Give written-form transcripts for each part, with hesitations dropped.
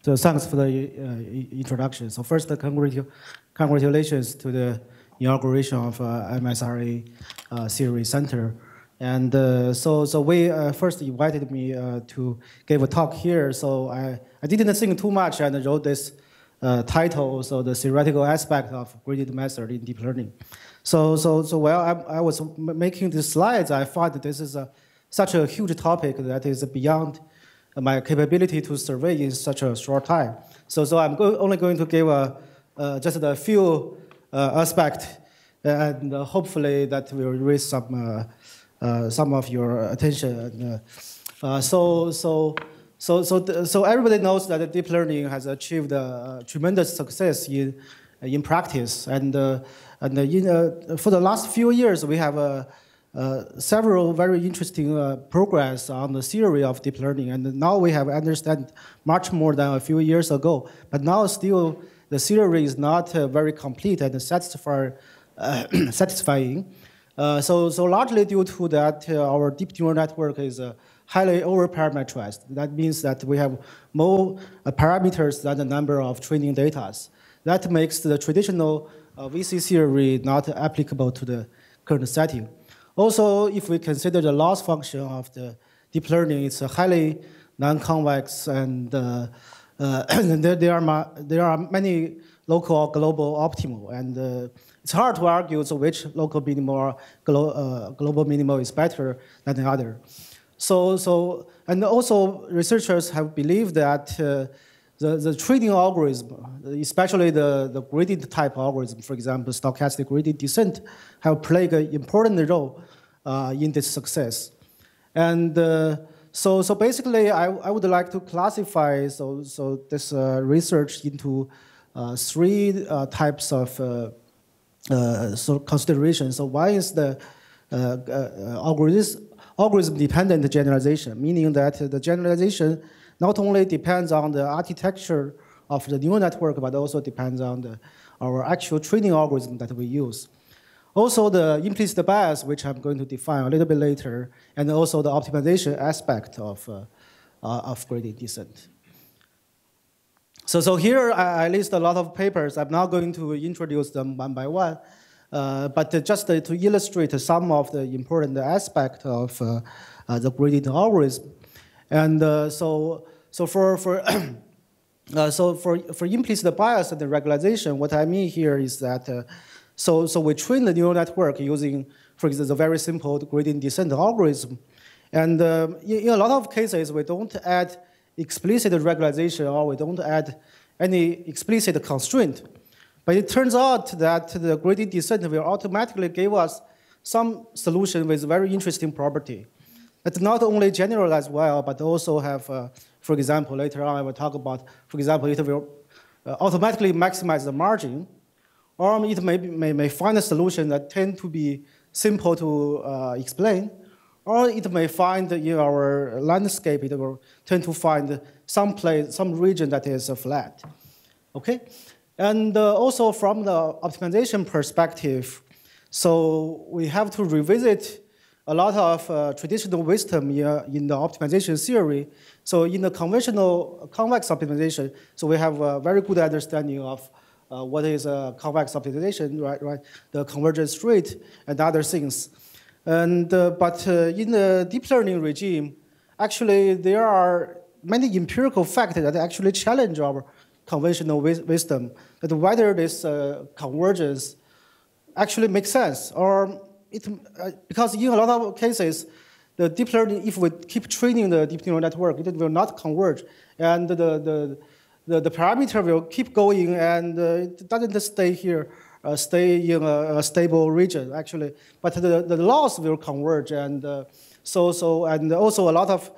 So thanks for the introduction. So first, congratulations to the inauguration of MSR Theory Center. And so we first invited me to give a talk here. So I didn't think too much and wrote this title, so the theoretical aspect of gradient method in deep learning. So while I was making these slides, I found that this is such a huge topic that is beyond my capability to survey in such a short time. So I'm only going to give just a few aspects, and hopefully that will raise some of your attention. So everybody knows that deep learning has achieved tremendous success in practice, and for the last few years we have several very interesting progress on the theory of deep learning, and now we have understand much more than a few years ago. But now still the theory is not very complete and satisfying. So largely due to that, our deep neural network is highly overparameterized. That means that we have more parameters than the number of training data. That makes the traditional VC theory not applicable to the current setting. Also, if we consider the loss function of the deep learning, it's highly non-convex, and there are many local or global optimal, and it's hard to argue which local minimal or global minimal is better than the other. And also researchers have believed that the training algorithm, especially the gradient type algorithm, for example, stochastic gradient descent, have played an important role in this success. And so basically, I would like to classify this research into three types of considerations. So one is the algorithm-dependent generalization, meaning that the generalization not only depends on the architecture of the neural network, but also depends on our actual training algorithm that we use. Also, the implicit bias, which I'm going to define a little bit later, and also the optimization aspect of gradient descent. So here I list a lot of papers. I'm not going to introduce them one by one, but just to illustrate some of the important aspects of the gradient algorithm. And so for implicit bias and the regularization, what I mean here is that so we train the neural network using, for example, the very simple gradient descent algorithm, and in a lot of cases we don't add explicit regularization, or we don't add any explicit constraint. But it turns out that the gradient descent will automatically give us some solution with very interesting property. That not only generalize well, but also have, for example, later on I will talk about, for example, it will automatically maximize the margin, or it may find a solution that tend to be simple to explain, or it may find in our landscape, it will tend to find some region that is flat. Okay? And also from the optimization perspective, so we have to revisit a lot of traditional wisdom in the optimization theory. So in the conventional convex optimization, so we have a very good understanding of what is a convex optimization, right? The convergence rate and other things. And but in the deep learning regime, actually there are many empirical factors that actually challenge our conventional wisdom, that whether this convergence actually makes sense, or because in a lot of cases, the deep learning, if we keep training the deep neural network, it will not converge, and the parameter will keep going, and it doesn't stay here, stay in a stable region actually, but the loss will converge, and and also a lot of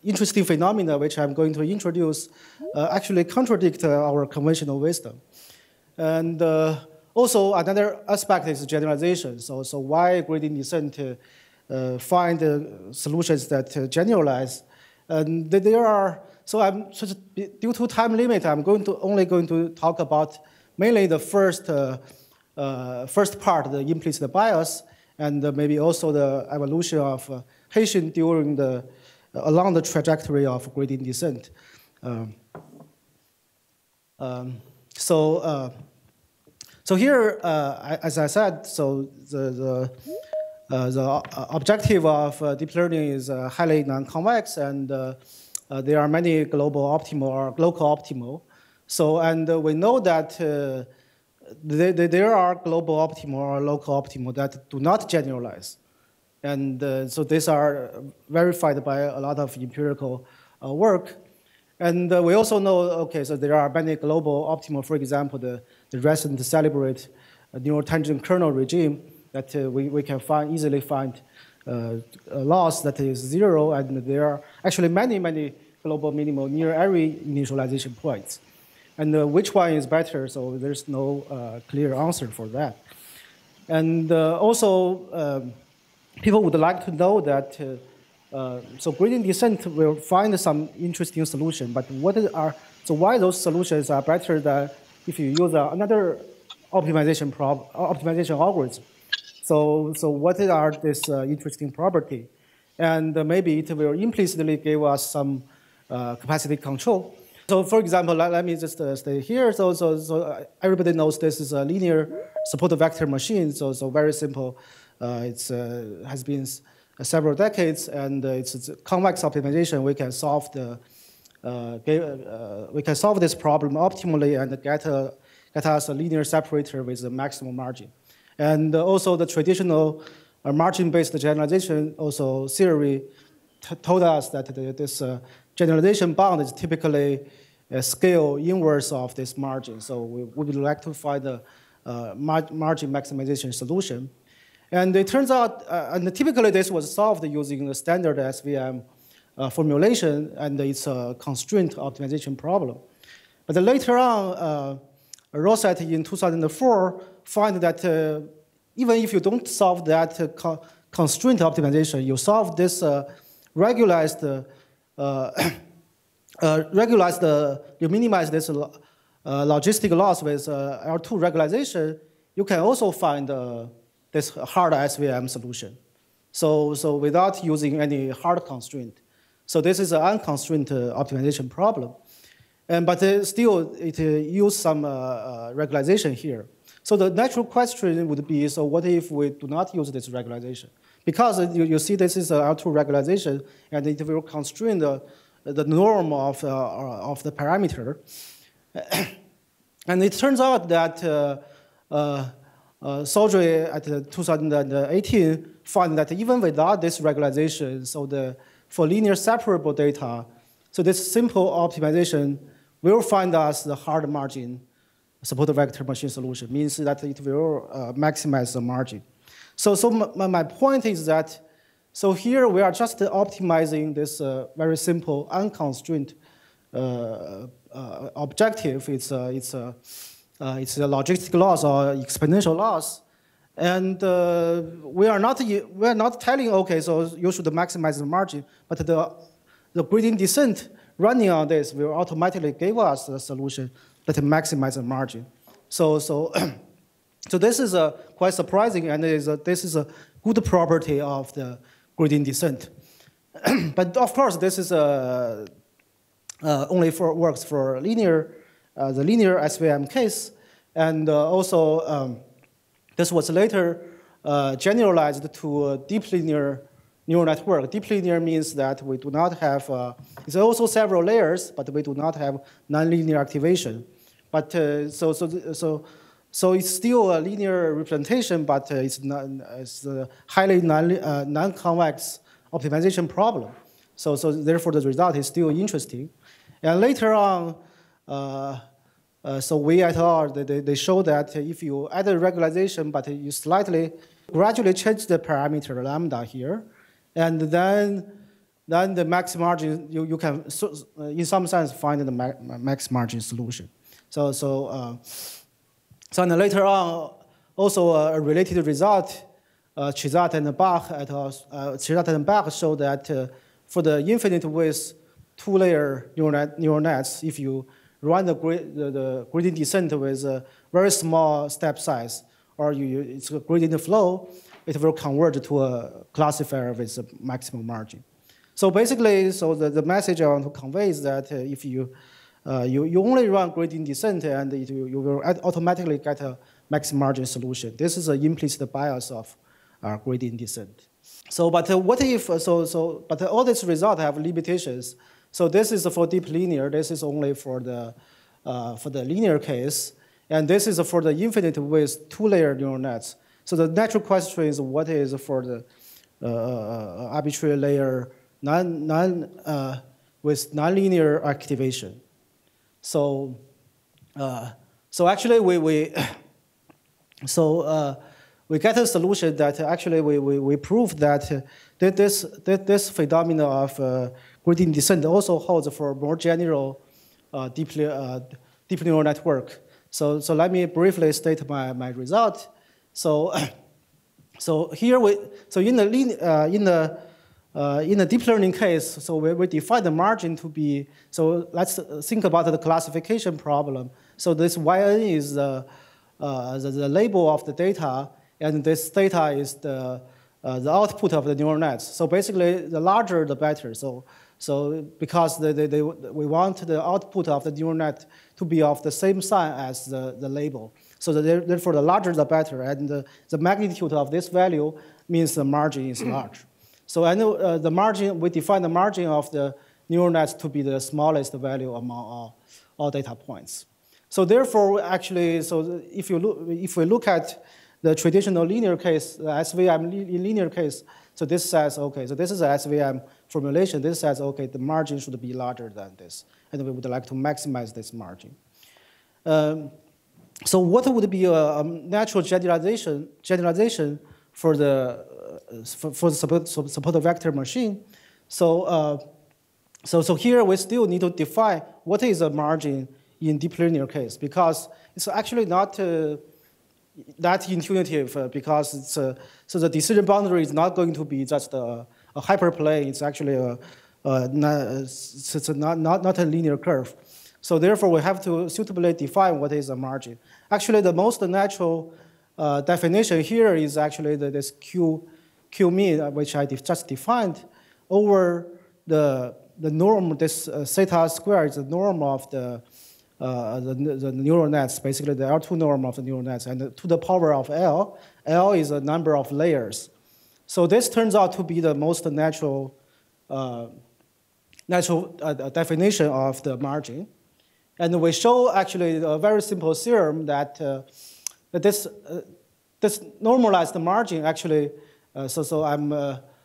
interesting phenomena which I'm going to introduce actually contradict our conventional wisdom, and. Also, another aspect is generalization. So why gradient descent find solutions that generalize? And there are, so due to time limit, I'm only going to talk about mainly the first part, the implicit bias, and maybe also the evolution of Hessian along the trajectory of gradient descent. So here, as I said, so the objective of deep learning is highly non-convex, and there are many global optimal or local optimal. So, and we know that there are global optimal or local optimal that do not generalize. And so these are verified by a lot of empirical work. And we also know, okay, so there are many global optimal, for example, the recent celebrated neural tangent kernel regime that we can easily find a loss that is 0, and there are actually many global minimal near every initialization points. And which one is better, so there's no clear answer for that. And also, people would like to know that, so gradient descent will find some interesting solution, but so why those solutions are better than if you use another optimization algorithm? So what are this interesting property? And maybe it will implicitly give us some capacity control. So for example, let me just stay here. So everybody knows this is a linear support vector machine. So very simple. It has been several decades, and it's a convex optimization. We can solve this problem optimally and get us a linear separator with a maximum margin. And also the traditional margin-based generalization also theory told us that this generalization bound is typically a scale inverse of this margin. So we would like to find a margin maximization solution. And it turns out, and typically this was solved using the standard SVM formulation, and it's a constraint optimization problem. But then later on, Rosset in 2004 found that even if you don't solve that constraint optimization, you solve this regularized, you minimize this logistic loss with L2 regularization, you can also find this hard SVM solution. So without using any hard constraint. So this is an unconstrained optimization problem. But still, it uses some regularization here. So the natural question would be, so what if we do not use this regularization? Because you see this is an L2 regularization, and it will constrain the norm of the parameter. And it turns out that Sodre at 2018 found that even without this regularization, so for linear separable data, so this simple optimization will find us the hard margin support vector machine solution, means that it will maximize the margin. So my point is that, so here we are just optimizing this very simple unconstrained objective. It's a logistic loss or exponential loss, and we are not telling, okay, so you should maximize the margin, but the gradient descent running on this will automatically give us a solution that maximizes the margin. So this is quite surprising, and this is a good property of the gradient descent. But of course, this is only works for the linear SVM case, and also this was later generalized to a deep linear neural network. Deep linear means that we do not have, it's also several layers, but we do not have nonlinear activation. But so it's still a linear representation, but it's a highly non-convex optimization problem. So therefore the result is still interesting. And later on, so we et al, they show that if you add a regularization, but you gradually change the parameter lambda here, and then the max margin, you can, in some sense, find the max margin solution. So then later on, also a related result, Chizat and Bach et al. Chizat and Bach show that for the infinite width two-layer neural nets, if you run the gradient descent with a very small step size, or it's a gradient flow, it will converge to a classifier with a maximum margin. So basically, so the message I want to convey is that if you only run gradient descent and you will automatically get a max margin solution. This is an implicit bias of gradient descent. So, but what if, but all these results have limitations. So this is for deep linear. This is only for the linear case. And this is for the infinite with two-layer neural nets. So the natural question is, what is for the arbitrary layer with nonlinear activation? So, so actually we get a solution that actually we prove that this phenomena of gradient descent also holds for more general deep neural network. So let me briefly state my result. So here in the deep learning case, so we define the margin to be, so let's think about the classification problem. So this Yn is the label of the data, and this data is the output of the neural nets. So basically, the larger the better. So because we want the output of the neural net to be of the same sign as the label. So therefore, the larger the better, and the magnitude of this value means the margin is large. So the margin, we define the margin of the neural nets to be the smallest value among all data points. So therefore, actually, so if we look at the traditional linear case, the SVM linear case, so this says, okay, so this is an SVM formulation. This says, okay, the margin should be larger than this, and we would like to maximize this margin. So what would be a natural generalization for the supported vector machine? So here we still need to define what is a margin in deep linear case, because it's actually not that intuitive, because it's so the decision boundary is not going to be just a hyperplane. It's actually not a linear curve. So therefore, we have to suitably define what is a margin. Actually, the most natural definition here is actually this Q mean, which I just defined, over the norm. This theta squared is the norm of the neural nets, basically the L2 norm of the neural nets, and to the power of L. L is a number of layers. So this turns out to be the most natural definition of the margin. And we show actually a very simple theorem that, this normalized margin actually,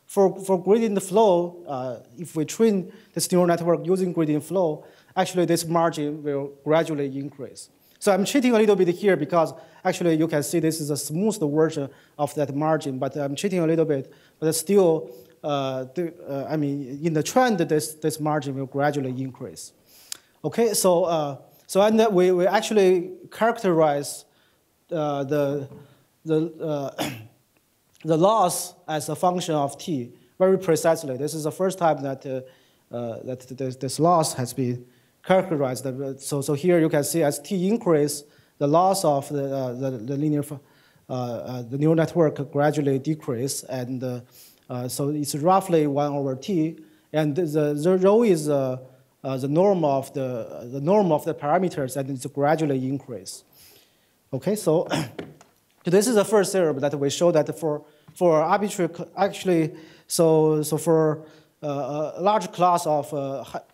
for gradient flow, if we train this neural network using gradient flow, actually this margin will gradually increase. So I'm cheating a little bit here because actually you can see this is a smooth version of that margin, but I'm cheating a little bit, but still, I mean, in the trend, this margin will gradually increase. Okay, so and we actually characterize the loss as a function of t very precisely. This is the first time that this loss has been characterized. So here you can see as t increase, the loss of the linear the neural network gradually decrease, and so it's roughly 1 over t, and the rho is the norm of the parameters, and it's gradually increase. Okay, so this is the first theorem that we show that for arbitrary, actually, so for a large class of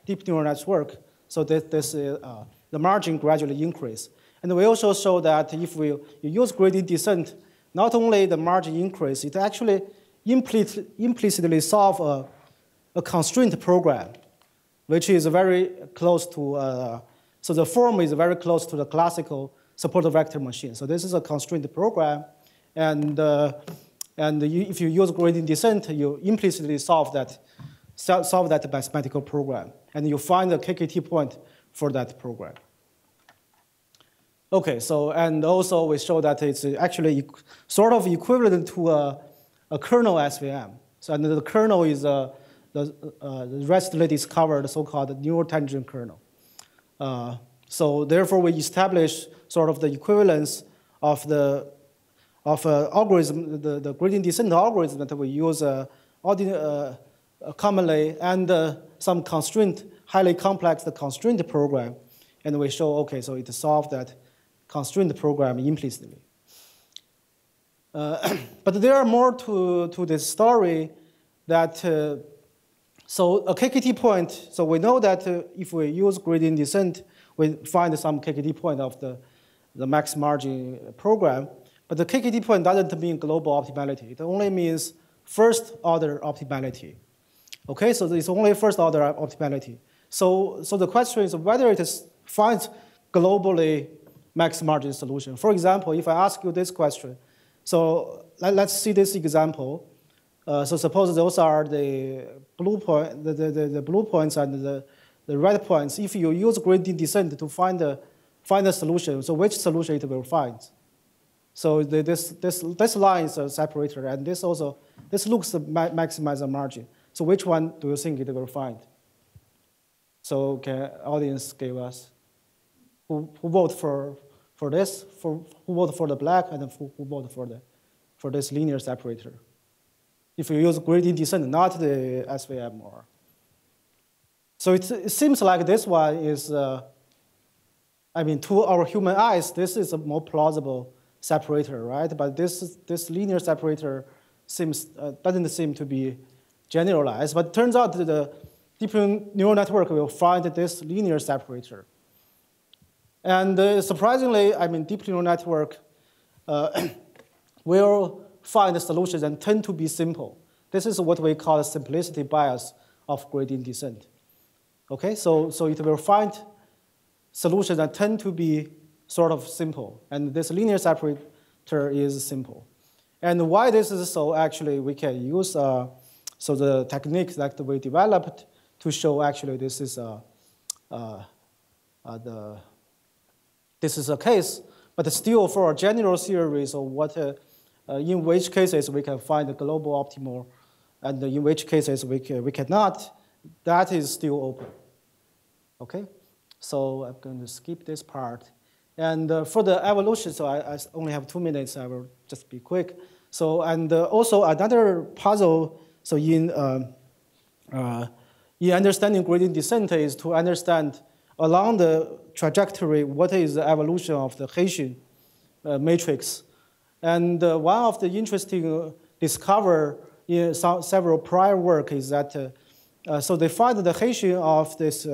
deep neural network, so the margin gradually increase. And we also show that if you use gradient descent, not only the margin increase, it actually implicitly solve a constraint program, which is very close to, so the form is very close to the classical supported vector machine. So this is a constraint program, and if you use gradient descent, you implicitly solve that mathematical program, and you find the KKT point for that program. Okay, so and also we show that it's actually sort of equivalent to a kernel SVM. So and the kernel is the recently discovered so-called neural tangent kernel. So therefore, we establish sort of the equivalence of algorithm, the gradient descent algorithm that we use commonly, and some constraint, highly complex constraint program, and we show, okay, so it solved that constraint program implicitly. But there are more to this story that, so a KKT point, so we know that if we use gradient descent, we find some KKT point of the max margin program. But the KKT point doesn't mean global optimality. It only means first order optimality. Okay, so it's only first order optimality. So the question is whether it finds globally max margin solution. For example, if I ask you this question, so let's see this example. So suppose those are the blue point, the blue points and the red points. If you use gradient descent to find a solution, so which solution it will find? So this line is a separator, and this looks to maximize the margin. So which one do you think it will find? So can audience give us who vote for this, who vote for the black, and who vote for this linear separator? If you use gradient descent, not the SVM or. So it seems like this one is, I mean, to our human eyes, this is a more plausible separator, right? But this linear separator doesn't seem to be generalized. But it turns out that the deep neural network will find this linear separator. And surprisingly, I mean, deep neural network will find solutions and tend to be simple. This is what we call the simplicity bias of gradient descent. Okay, so it will find solutions that tend to be sort of simple, and this linear separator is simple. And why this is so, actually, we can use so the techniques that we developed to show actually this is a case, but still for a general series of what in which cases we can find the global optimal, and in which cases we cannot, that is still open. Okay, so I'm going to skip this part. And for the evolution, so I only have 2 minutes, I will just be quick. So, and also another puzzle, so in understanding gradient descent is to understand along the trajectory, what is the evolution of the Hessian matrix. And one of the interesting discovery in several prior work is that, so they find the Hessian of this,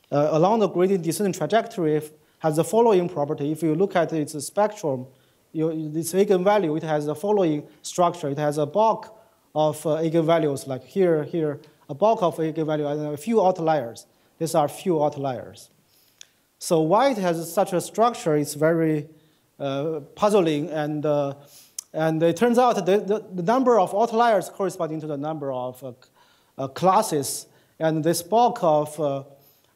along the gradient descent trajectory has the following property. If you look at its spectrum, this eigenvalue, it has the following structure. It has a bulk of eigenvalues, like here, a bulk of eigenvalue, and a few outliers. These are few outliers. So why it has such a structure is very puzzling, and it turns out that the number of outliers corresponding to the number of classes, and this bulk of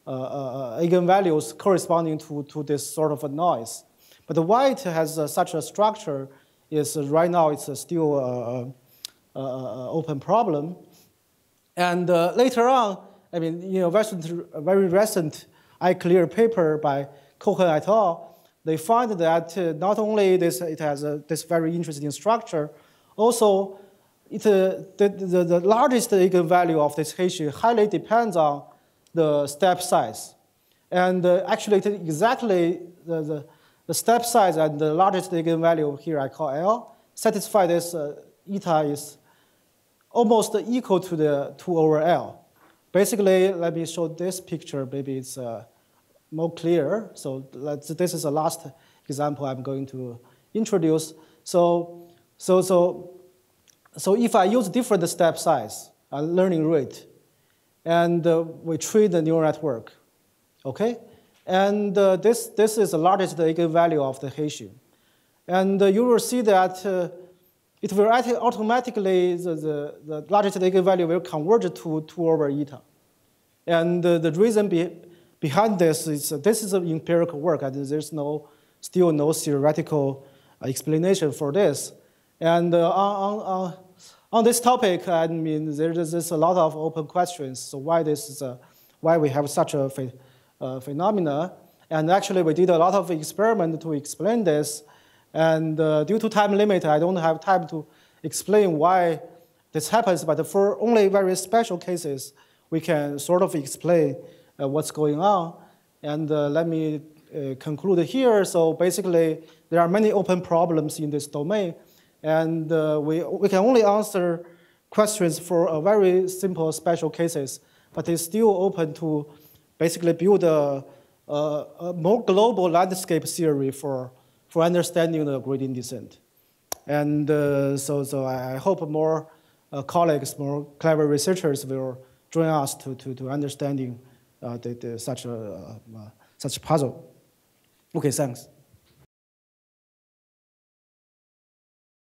eigenvalues corresponding to this sort of a noise. But why it has such a structure is right now it's still open problem. And later on, I mean, very recent iClear paper by Cohen et al., they find that not only it has this very interesting structure, also the largest eigenvalue of this Hessian highly depends on the step size. And actually, exactly the step size and the largest eigenvalue here I call L satisfy this eta is almost equal to 2 over L. Basically, let me show this picture. Maybe it's more clear. So this is the last example I'm going to introduce. So if I use different step size and learning rate, and we treat the neural network, okay? And this is the largest eigenvalue of the Hessian. And you will see that it will automatically, the largest eigenvalue will converge to 2 over eta. And the reason behind this is an empirical work, and there's still no theoretical explanation for this. And on this topic, I mean, there's a lot of open questions. So why we have such a phenomena? And actually, we did a lot of experiment to explain this. And due to time limit, I don't have time to explain why this happens, but for only very special cases, we can sort of explain what's going on. And let me conclude here. So basically, there are many open problems in this domain, and we can only answer questions for a very simple special cases, but it's still open to basically build a more global landscape theory for understanding the gradient descent. And so I hope more colleagues, more clever researchers will join us to understanding such a puzzle. Okay, thanks.